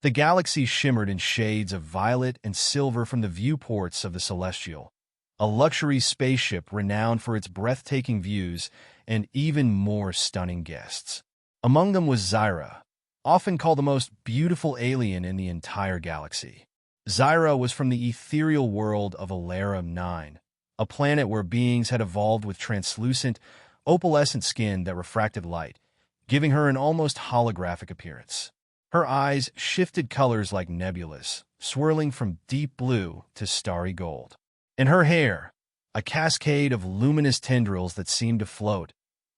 The galaxy shimmered in shades of violet and silver from the viewports of the Celestial, a luxury spaceship renowned for its breathtaking views and even more stunning guests. Among them was Xyra, often called the most beautiful alien in the entire galaxy. Xyra was from the ethereal world of Alera 9, a planet where beings had evolved with translucent, opalescent skin that refracted light, giving her an almost holographic appearance. Her eyes shifted colors like nebulas, swirling from deep blue to starry gold. In her hair, a cascade of luminous tendrils that seemed to float,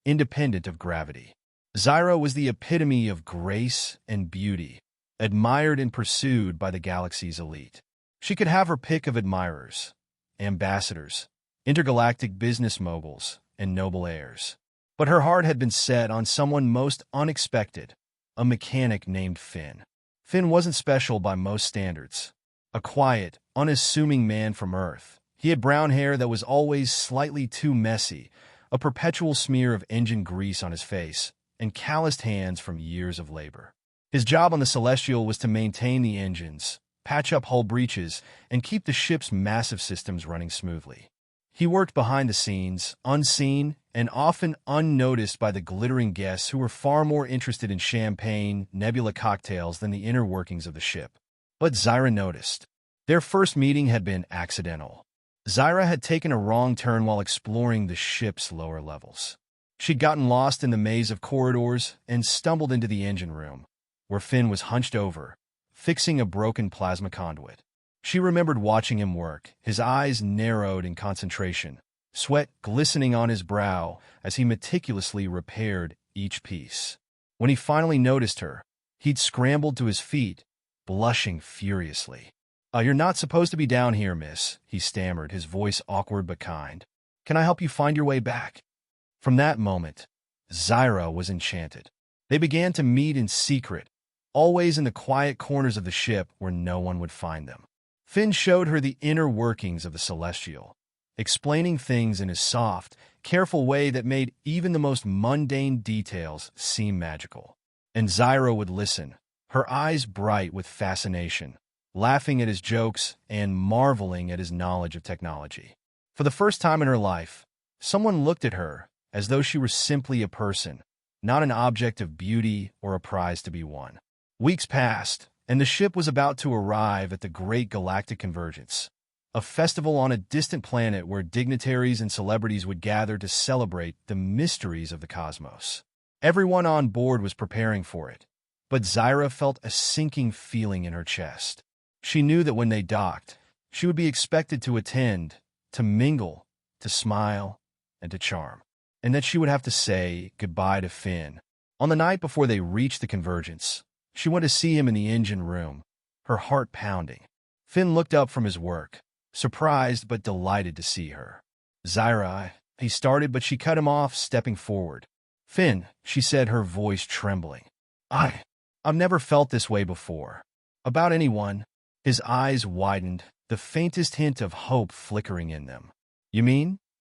independent of gravity. Xyra was the epitome of grace and beauty, admired and pursued by the galaxy's elite. She could have her pick of admirers, ambassadors, intergalactic business moguls, and noble heirs. But her heart had been set on someone most unexpected, a mechanic named Finn. Finn wasn't special by most standards. A quiet, unassuming man from Earth. He had brown hair that was always slightly too messy, a perpetual smear of engine grease on his face, and calloused hands from years of labor. His job on the Celestial was to maintain the engines, patch up hull breaches, and keep the ship's massive systems running smoothly. He worked behind the scenes, unseen, and often unnoticed by the glittering guests who were far more interested in champagne, nebula cocktails than the inner workings of the ship. But Xyra noticed. Their first meeting had been accidental. Xyra had taken a wrong turn while exploring the ship's lower levels. She'd gotten lost in the maze of corridors and stumbled into the engine room, where Finn was hunched over, fixing a broken plasma conduit. She remembered watching him work, his eyes narrowed in concentration, sweat glistening on his brow as he meticulously repaired each piece. When he finally noticed her, he'd scrambled to his feet, blushing furiously. You're not supposed to be down here, miss," he stammered, his voice awkward but kind. "Can I help you find your way back?" From that moment, Xyra was enchanted. They began to meet in secret, always in the quiet corners of the ship where no one would find them. Finn showed her the inner workings of the Celestial, explaining things in a soft, careful way that made even the most mundane details seem magical. And Xyra would listen, her eyes bright with fascination, laughing at his jokes and marveling at his knowledge of technology. For the first time in her life, someone looked at her as though she were simply a person, not an object of beauty or a prize to be won. Weeks passed, and the ship was about to arrive at the Great Galactic Convergence, a festival on a distant planet where dignitaries and celebrities would gather to celebrate the mysteries of the cosmos. Everyone on board was preparing for it, but Xyra felt a sinking feeling in her chest. She knew that when they docked, she would be expected to attend, to mingle, to smile, and to charm, and that she would have to say goodbye to Finn. On the night before they reached the convergence, she went to see him in the engine room, her heart pounding. Finn looked up from his work, surprised but delighted to see her. "Xyra," he started, but she cut him off, stepping forward. "Finn," she said, her voice trembling. I've never felt this way before. About anyone." His eyes widened, the faintest hint of hope flickering in them. "You mean?"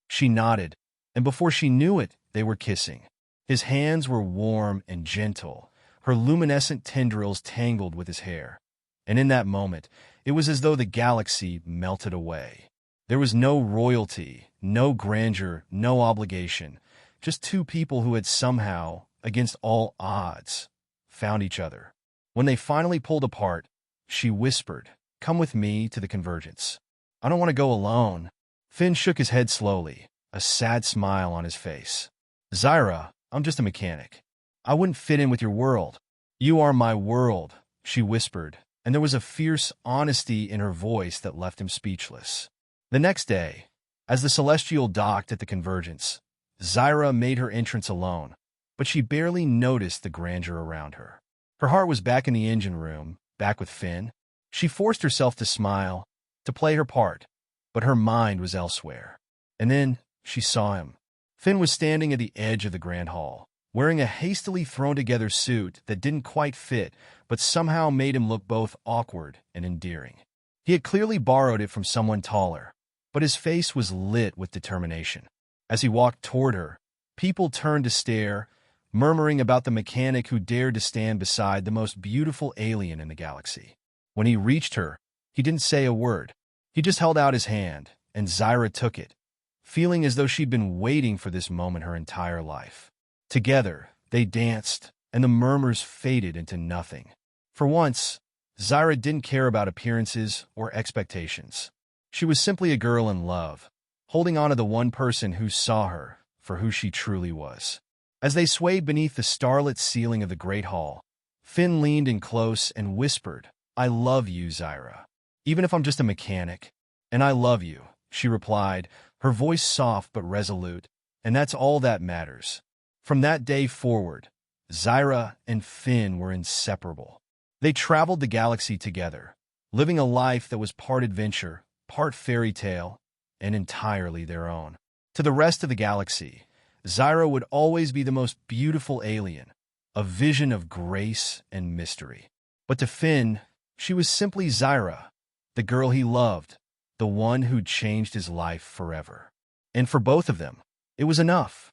She nodded, and before she knew it, they were kissing. His hands were warm and gentle, her luminescent tendrils tangled with his hair. And in that moment, it was as though the galaxy melted away. There was no royalty, no grandeur, no obligation, just two people who had somehow, against all odds, found each other. When they finally pulled apart, she whispered, "Come with me to the convergence." "I don't want to go alone." Finn shook his head slowly, a sad smile on his face. "Xyra, I'm just a mechanic. I wouldn't fit in with your world." "You are my world," she whispered, and there was a fierce honesty in her voice that left him speechless. The next day, as the Celestial docked at the convergence, Xyra made her entrance alone, but she barely noticed the grandeur around her. Her heart was back in the engine room, back with Finn. She forced herself to smile, to play her part, but her mind was elsewhere. And then she saw him. Finn was standing at the edge of the Grand Hall, wearing a hastily thrown-together suit that didn't quite fit, but somehow made him look both awkward and endearing. He had clearly borrowed it from someone taller, but his face was lit with determination. As he walked toward her, people turned to stare, murmuring about the mechanic who dared to stand beside the most beautiful alien in the galaxy. When he reached her, he didn't say a word. He just held out his hand, and Xyra took it, feeling as though she'd been waiting for this moment her entire life. Together, they danced, and the murmurs faded into nothing. For once, Xyra didn't care about appearances or expectations. She was simply a girl in love, holding on to the one person who saw her for who she truly was. As they swayed beneath the starlit ceiling of the Great Hall, Finn leaned in close and whispered, "I love you, Xyra. Even if I'm just a mechanic. And I love you," she replied, her voice soft but resolute, "and that's all that matters." From that day forward, Xyra and Finn were inseparable. They traveled the galaxy together, living a life that was part adventure, part fairy tale, and entirely their own. To the rest of the galaxy, Xyra would always be the most beautiful alien, a vision of grace and mystery. But to Finn, she was simply Xyra, the girl he loved, the one who'd changed his life forever. And for both of them, it was enough.